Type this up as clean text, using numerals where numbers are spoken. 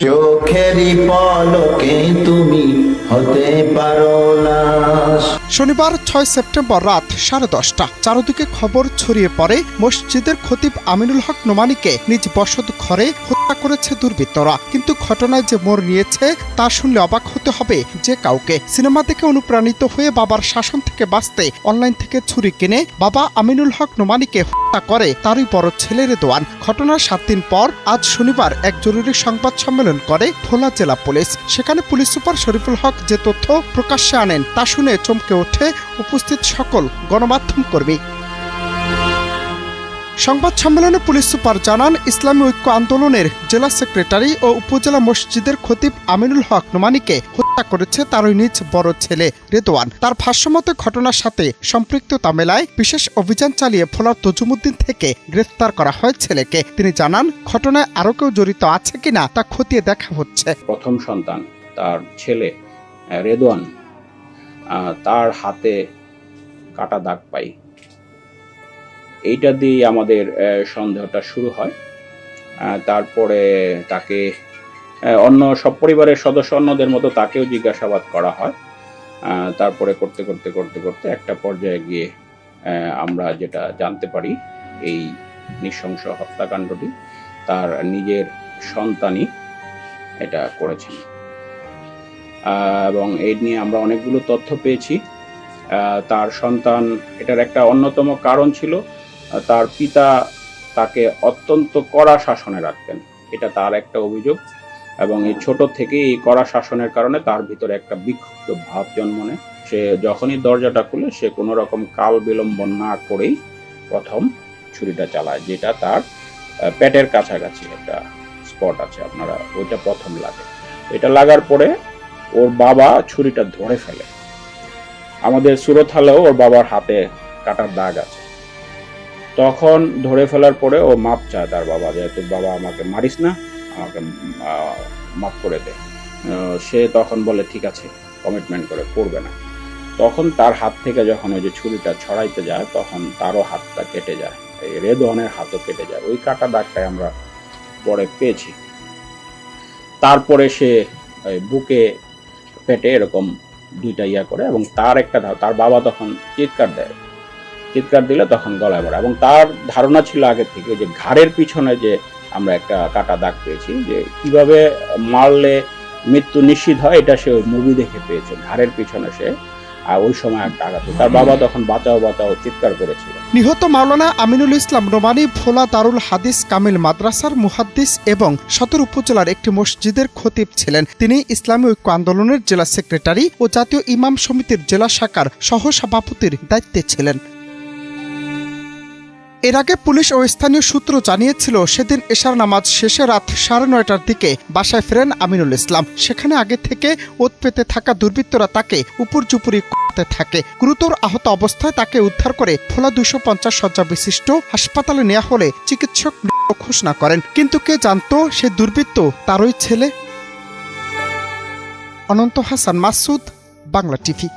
চোখেরই পলকে তুমি হতে পারো না। শনিবার 6 সেপ্টেম্বর রাত 10:30 চারদিকে খবর ছড়িয়ে পড়ে মসজিদের খতিব আমিনুল হক নোমানীকে নিজ বসত ঘরে হত্যা করেছে দুর্বৃত্তরা। কিন্তু ঘটনায় যে মোড় নিয়েছে তা শুনলে অবাক হতে হবে যে কাউকে। সিনেমা দেখে অনুপ্রাণিত হয়ে বাবার শাসন থেকে বাঁচতে অনলাইন থেকে ছুরি কিনে বাবা আমিনুল হক নোমানীকে হত্যা করে তারই বড় ছেলে রেদওয়ান। ঘটনার 7 দিন পর আজ শনিবার এক জরুরি সংবাদ সম্মেলন করে ভোলা জেলা পুলিশ। সেখানে পুলিশ সুপার শরীফুল হক যে তথ্য প্রকাশ্যে আনেন তা শুনে চমকে ওঠে উপস্থিত সকল গণমাধ্যম কর্মী। সংবাদ সম্মেলনে পুলিশ সুপার জানান, ইসলামী ঐক্য আন্দোলনের জেলা সেক্রেটারি ও উপজেলা মসজিদের খতিব আমিনুল হক নোমানীকে হত্যা করেছে তারই নিজ বড় ছেলে রেদওয়ান। তার ভাষ্যমতে ঘটনার সাথে সম্পৃক্ততা মেলায় বিশেষ অভিযান চালিয়ে ভোলার তজুমুদ্দিন থেকে গ্রেফতার করা হয় ছেলেকে। তিনি জানান, ঘটনায় আরো কেউ জড়িত আছে কিনা তা খতিয়ে দেখা হচ্ছে। প্রথম সন্তান তার ছেলে রেদওয়ান, তার হাতে কাটা দাগ পাই, এইটা দিয়ে আমাদের সন্দেহটা শুরু হয়। তারপরে তাকে অন্য সব পরিবারের সদস্য অন্যদের মতো তাকেও জিজ্ঞাসাবাদ করা হয়। তারপরে করতে করতে করতে করতে একটা পর্যায়ে গিয়ে আমরা যেটা জানতে পারি, এই নৃশংস হত্যাকাণ্ডটি তার নিজের সন্তানই এটা করেছেন। এবং এই নিয়ে আমরা অনেকগুলো তথ্য পেয়েছি। তার সন্তান, এটার একটা অন্যতম কারণ ছিল তার পিতা তাকে অত্যন্ত কড়া শাসনে রাখতেন, এটা তার একটা অভিযোগ। এবং এই ছোট থেকে এই কড়া শাসনের কারণে তার ভিতরে একটা বিক্ষুব্ধ ভাব জন্ম নেয়। সে যখনই দরজাটা খুলে সে কোনো রকম কাল বিলম্ব না করেই প্রথম ছুরিটা চালায়, যেটা তার পেটের কাছাকাছি একটা স্পট আছে, আপনারা ওইটা প্রথম লাগে। এটা লাগার পরে ওর বাবা ছুরিটা ধরে ফেলে। আমাদের সুরতহালেও ওর বাবার হাতে কাটার দাগ আছে। তখন ধরে ফেলার পরে ও মাপ চায় তার বাবা, যেহেতু বাবা আমাকে মারিস না, আমাকে মাফ করে দে। সে তখন বলে ঠিক আছে, কমিটমেন্ট করে করবে না। তখন তার হাত থেকে যখন ওই যে ছুরিটা ছড়াইতে যায় তখন তারও হাতটা কেটে যায়, এই রেদওয়ানের হাতও কেটে যায়। ওই কাটা দাগটাই আমরা পরে পেয়েছি। তারপরে সে বুকে পেটে এরকম দুইটা ইয়া করে এবং তার একটা তার বাবা তখন চিৎকার দিলে তখন গলায় পড়ে। এবং তার ধারণা ছিল আগে থেকে যে ঘাড়ের পিছনে যে আমরা একটা কাটা দাগ পেয়েছি, যে কিভাবে মারলে মৃত্যু নিশ্চিত হয়, এটা সে ওই মুভি দেখে পেয়েছে। ঘাড়ের পিছনে সে ওই সময় একটা আঘাত, তার বাবা তখন বাঁচাও বাঁচাও চিৎকার করেছিল। নিহত মাওলানা আমিনুল ইসলাম নোমানী ভোলা দারুল হাদিস কামিল মাদ্রাসার মুহাদ্দিস এবং সদর উপজেলার একটি মসজিদের খতিব ছিলেন। তিনি ইসলামী ঐক্য আন্দোলনের জেলা সেক্রেটারি ও জাতীয় ইমাম সমিতির জেলা শাখার সহসভাপতির দায়িত্বে ছিলেন। এর আগে পুলিশ ও স্থানীয় সূত্র জানিয়েছিল, সেদিন এশার নামাজ শেষে রাত 9:30টার দিকে বাসায় ফেরেন আমিনুল ইসলাম। সেখানে আগে থেকে ওত পেতে থাকা দুর্বৃত্তরা তাকে উপর্যুপরি করতে থাকে। গুরুতর আহত অবস্থায় তাকে উদ্ধার করে ভোলা 250 শয্যা বিশিষ্ট হাসপাতালে নেওয়া হলে চিকিৎসক মৃত ঘোষণা করেন। কিন্তু কে জানতো সে দুর্বৃত্ত তারই ছেলে। অনন্ত হাসান মাসুদ, বাংলা টিভি।